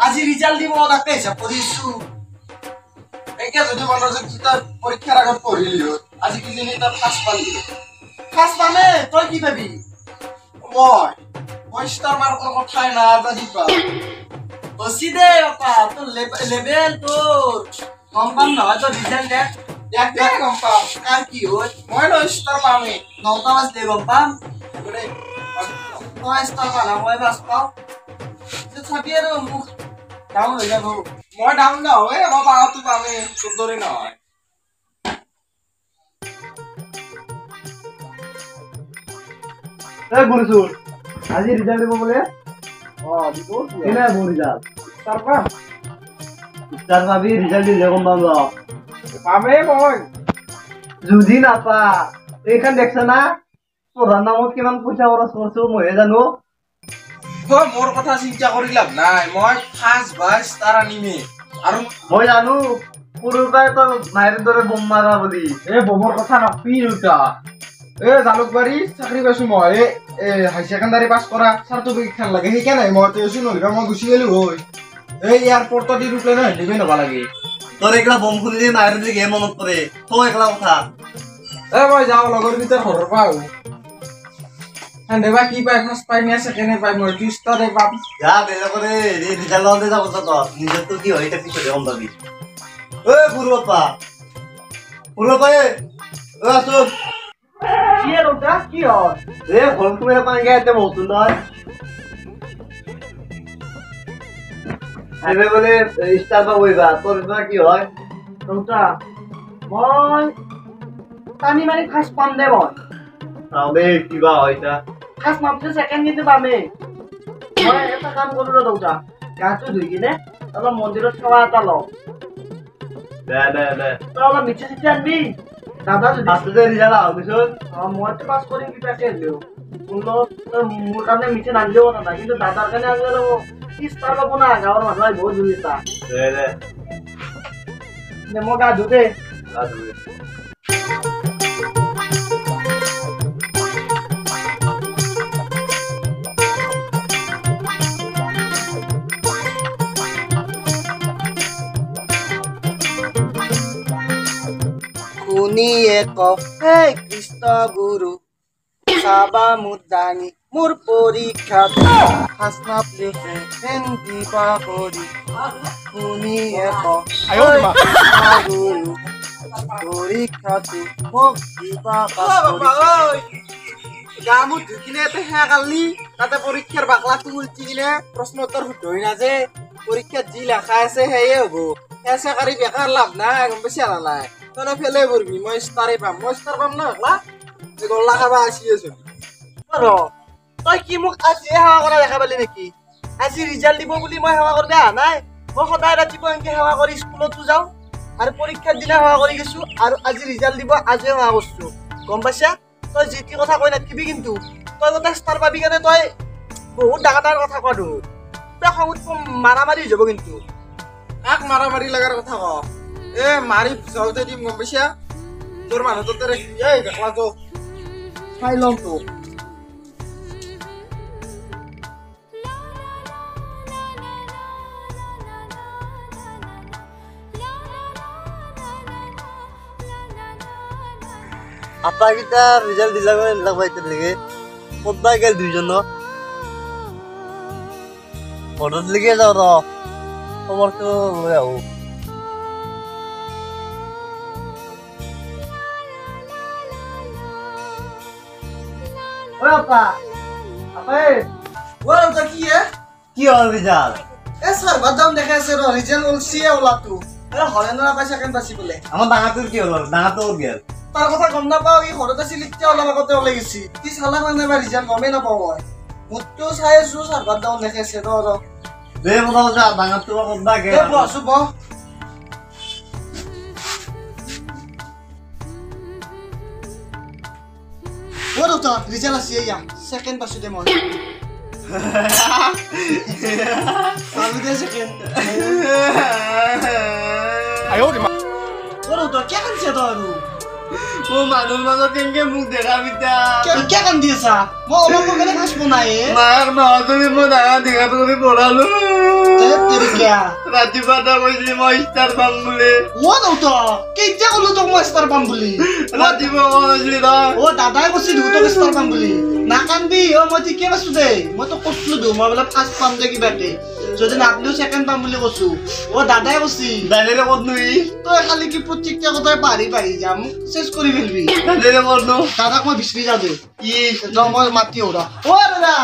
আজি ৰিজাল্ট দিব তাকে হিচাপ কৰিছো এতিয়া যদি মনৰ যে পৰীক্ষাৰ আগত পঢ়িলি আজি কিজানি তাৰ ফাৰ্ষ্ট পালি ফাৰ্ষ্ট পালে তই কি পাবি মই ষ্টাৰ মাৰ্কৰ কথাই না যদি পা বসি দে বাপা তো লেভেল তোৰ কম পাম নহয় তো ৰিজাল্ট দেখ গম পাম কাৰ কি হয় মই ন ষ্টাৰ পামেই 9টা বাজ দে গম পাম তই ষ্টাৰ পালা মই বাজ পাওঁ চাবি আৰু মোক ডাউন হৈ যাব মই ডাউন নহয় মই পাওঁতো পামেই তোৰ দৰে নহয় এই গুৰুচুৰ আজি ৰিজাল্ট দিব বোলে দিব কেনে হ'ব ৰিজাল্ট ষ্টাৰ পাবি ৰিজাল্ট দিলে গম পাম পামেই মই যদি নাপা এইখন দেখছা না পঢ়াৰ নামত কিমান পইচা খৰচ কৰিছো মইহে জানো মোৰ কথা চিন্তা কৰি লাভ নাই মই ফাৰ্ষ্ট বাৰ ষ্টাৰ আনিমেই আৰু মই জানো সৰুৰ পৰাই তই মায়েৰ দৰে বম মাৰা বুলি বমৰ কথা নকবি দেউতা জালুকবাৰী চাকৰি পাইছো মই হাই ছেকেণ্ডাৰী পাছ কৰা চাৰ্টিফিকেট খান লাগে সেইকাৰণে মই টিউচন নলিবা মই গুচি গলো হয় এয়াৰপৰ্টত এৰোপ্লেন হেলিবই নবা লাগে তোৰ একলা বম খুলিলে মায়েৰ দিকে মনত পৰে তই একলা কথা মই যাওঁ লগৰ ভিতৰত ঘৰৰ পৰা আহো দেবা কি পাই ফাৰ্ষ্ট পাই নে ছেকেণ্ড পাই মই ষ্টাৰে পাম যা বেলেগৰে ৰিজাল্ট লওঁতে যাব তই নিজৰটো কি হয় এতিয়া পিছতে গম পাবি সৰু বাপা আছোন কি ৰৌতা কি হয় ঘৰটো মেলা পানগে এতিয়া বহুতো নহয় আহিবে বোলে ষ্টাৰ পাবইবা তোৰ কি হয় ৰৌতা মই টানি মাৰি ফাৰ্ষ্ট পাম দে মই চাওঁ দে কিবা হয় এতিয়া ফাৰ্ষ্ট মাপটো ছেকেণ্ড কিন্তু পামেই মই এটা কাম কৰো ৰ ৰৌতা গাটো ধুই কিনে অলপ মন্দিৰত সেৱা এটা লওঁ দে তই অলপ মিঠা চিঠা আনবি দাদা যদি আছে যে ৰিজাল্ট আহক পিছত মইতো পাছ কৰিম কিবাকে আনিলেও মোৰ কাৰণে মিঠা নানিলেও কথা নাই কিন্তু দাদাৰ কাৰণে আনিলে ষ্টাৰ পাব না গাঁৱৰ মানুহ আহিব জুৰি এটা মই গা ধু দে শুনিয়ে হে কৃষ্ণ গুৰু চাবা মুদানি মোৰ পৰীক্ষা দিবা কৰি শুনিয়ে গুৰু পৰীক্ষাটো মোক দিবা গা মুখ ধুই কিনে সেয়া কালি তাতে পৰীক্ষাৰ বাকলাটো উল্টি কিনে প্ৰশ্ন উত্তৰ শুদ্ধই না যে পৰীক্ষাত যি লেখা আছে সেয়ে হ'ব সেয়া চাকৰি বেকাৰ লাভ নাই গম পাইছা না নাই তই ফেলে পঢ়বি মই ষ্টাৰে পাম মই ষ্টাৰ পাম না একলা গল্লা খাবা আছি আছো তই কি মোক আজিয়ে সেৱা কৰা দেখা পালি নেকি আজি ৰিজাল্ট দিব বুলি মই সেৱা কৰিব অহা নাই মই সদায় ৰাতিপুৱা এনেকে সেৱা কৰি স্কুলতো যাওঁ আৰু পৰীক্ষাৰ দিনা সেৱা কৰি গৈছো আৰু আজি ৰিজাল্ট দিব আজি সেৱা কৰিছো গম পাইছা তই যি টি কথা কৈ নাথাকিবি কিন্তু তই গোটেই ষ্টাৰ পাবি কাৰণে তই বহুত ডাঙৰ ডাঙৰ কথা কোৱা তোৰ তই খঙত মাৰামাৰি হৈ যাব কিন্তু কাক মাৰামাৰি লগাৰ কথা ক মাৰি যাওঁতে দিম গম পাইছা তোৰ মানুহটো দেখলাটো চাই লম তোক আটাকেইটা ৰিজাল্ট দিলা এতিয়ালৈকে ক'তবা গেল দুইজন ঘৰত লেগে যাওঁ ৰ খবৰটো লৈ আহো কি হ'ল ৰিজাল্ট চাৰ্ভাৰ দাম দেখাইছে ৰ ৰিজাল্ট ওলছিয়ে ওলাটো হৰেণৰ পাই ছেকেণ্ড পাইছি বোলে আমাৰ ডাঙৰটোৰ কি হ'ল ডাঙৰটো গেল তাৰ কথা গম নাপাওঁ ই ঘৰত আছিল এতিয়া অলপ আগতে ওলাই গৈছি কি চালা মানে বা ৰিজাল্ট গমেই নাপাওঁ মই মোৰতো চাই আছো চাৰ্ভাৰ দাম দেখাইছে ৰ দে মোটামুটি ডাঙৰটো ক'তবা গেল বহছো বহ দেউতা ৰিজাল্ট আছে এয়া ছেকেণ্ড পাইছোঁ দে মই পালো দে ছেকেণ্ড দেউতা কিয় কান্দিছা তই আৰু মোৰ মানুহৰ মাজত কেনেকে মোক দেখা বিদ্যা কিয় কান্দি আছা মই অলপ কাৰণে ফাৰ্ষ্ট বনাই মাক নহতৰি মই ডাঙৰ দীঘাটো কৰি পঢ়ালো ৰাতিপুৱা তই কৈছিলি মই ষ্টাৰ পাম বুলি দেউতা কেতিয়া ক'লো তোক মই ষ্টাৰ পাম বুলি ৰাতিপুৱা কৈছিলি তই দাদাই কৈছি তোক ষ্টাৰ পাম বুলি নাকান্দি মই ঠিকে পাইছো দে মই তোক কৈছিলো মই বোলে ফাৰ্ষ্ট পাম দে কিবাকে যদি নাপলেও ছেকেণ্ড পাম বুলি কৈছো দাদাই কৈছি দাদাৰে ক'ত নুই তই খালি কি প্ৰত্যেকটা কথাই পাৰি যাম চেছ কৰি ফেলবি দাদাৰে ক'ত নো দাদাক মই বিচাৰি যাওঁ দে মই মাতি দাদা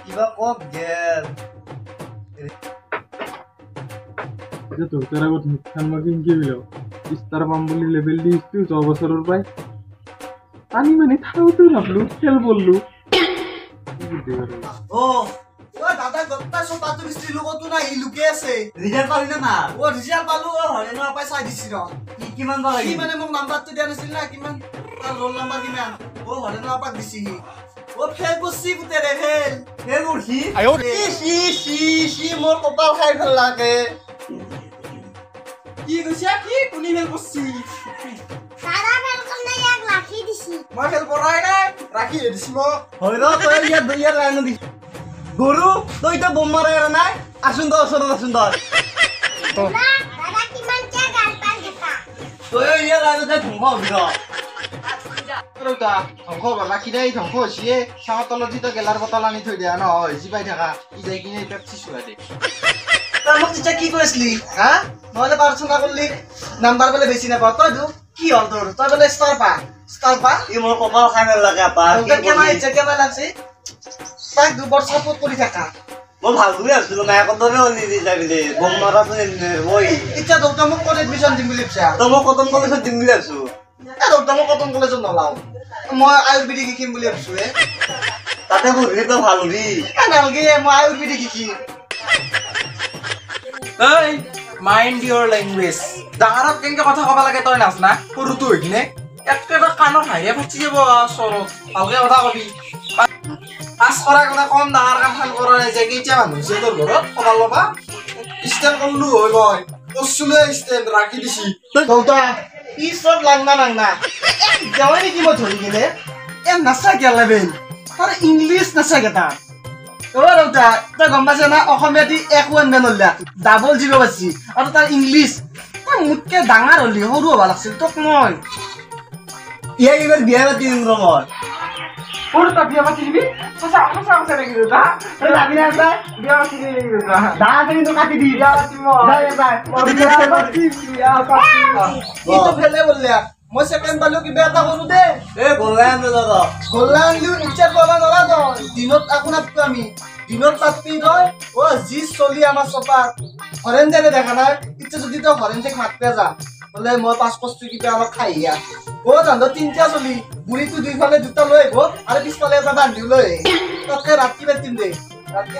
কিবা কওক গেল তোর আগত মুখখান মাকি কি হইল ইস্তার পাম বলি লেভেল দিয়েছি 6 বছরের পাই আমি মানে থাউতে ভাবলু খেল বললু দাদা গপ্পা সব পাতো মিস্ত্রি লোকতো না ই লুকে আছে ৰিজাল্ট পালি না ৰিজাল্ট পালো হৰে ন পাই চাই দিছি ৰ কিমান পালে কি মানে মোক নাম্বাৰটো দিয়া নাছিল না কিমান তাৰ ৰোল নাম্বাৰ কিমান হৰে ন পাক দিছি ফেল করছি পুতেরে ফেল উঠি সি মোর কপাল খাই ফেল লাগে কি কইছা কি কোনি ফেল করছি সারা ফেল করলে এক লাখি দিছি মই ফেল করাই নাই রাখি দিছি মই হয় ৰ তই ইয়াৰ লাইন দি গৰু তই তো বোম মাৰাই নাই আসুন তো ওচৰত আসুন তই দাদা কিমান কে গাল পাল গেটা তই ইয়াৰ লাইনতে ধুম হবি দেউতা ধ্বংস বাকি দেই ধ্বংস হৈছে চাঙৰ তলত যিটো গেলাৰ বটল আনি থৈ দিয়া নহয় জিবাই থাকা ই যাই কিনে পেপচি চুৱাই দে তই মোক তেতিয়া কি কৈছিলি হা নহলে প্ৰাৰ্থনা কৰিলি নাম্বাৰ বোলে বেছি নাপাওঁ তই কি হ'ল তোৰ তই বোলে ষ্টাৰ পা ই মোৰ কপাল খাই লাগে আপা কেমন লাগছে তাক দুবৰ চাপোৰ্ট কৰি থাকা মই ভাল বুলি আছিলো মায়েকৰ দৰে অলি দি যাবি দে বোম মাৰাটো মই এতিয়া দেউতা মোক ক'ত এডমিশ্যন দিম বুলি ভাবিছা তই মই কটন কলেজত দিম বুলি আছো দেউতা মই কটন কলেজত নলাও মই আয়ুৰ্বেদিক শিকিম বুলি ভাবিছো তাতে পঢ়ি তই ভাল হবি নালগে মই আয়ুৰ্বেদিক শিকিম এই মাইণ্ড ইউৰ লেংগুৱেজ ডাঙৰক কেনেকে কথা ক'ব লাগে তই নাজ না সৰুটো হৈ কিনে একেটা কাণত হাঁহিয়ে ফাটি যাব চৰত ভালকে কথা কবি পাছ কৰা কথা কম ডাঙৰ কাম খান কৰা নাই যে কেইটা মানুহ হৈছে তোৰ ঘৰত খবৰ ল'বা ষ্টেণ্ড কৰিলো হয় মই কৈছিলো ষ্টেণ্ড ৰাখি দিছি দেউতা ই চব লাংনা যাৱাই নেকি মই ধৰি কিনে নাচা কিয় লেভেল তাৰ ইংলিছ নাচাকে তাৰ দেউতা তই গম পাইছা না অসমীয়া দি এক ওৱান মেন হলিয়া ডাবল জিৰ' পাইছি আৰু তাৰ ইংলিছ তই মোতকে ডাঙৰ হলি সৰু হ'ব লাগিছিল তোক মই ইয়াক এইবাৰ বিয়া পাতি দিম ৰ মই সৰু তই বিয়া পাতি দিবি সঁচা নেকি দেউতা তই যাবি না এটা বিয়া পাতি দিবি নেকি দেউতা দাঁত কিন্তু কাটি দি বিয়া পাতিম কিন্তু ফেলে বললিয়া মই ছেকেণ্ড পালো কিবা এটা কৰো দে গলাই আনো দাদা গল্লা আনলিও ইচ্ছাত পাবা নৰা তই দিনত আপোনাততো আমি দিনত পাতি তই যি চলি আমাৰ চপাত হৰেণ যেনে দেখা নাই ইচ্ছা যদি তই হৰেণ থেকে মাতপে যা বোলে মই 5 বস্তু কিবা অলপ খাই তাহাঁতৰ 3টা চলি বুঢ়ীটো দুইফালে দুটা লৈ আহিব আৰু পিছফালে এটা বান্ধিও লৈ আহি তাতকে ৰাতি পাতিম দে ৰাতি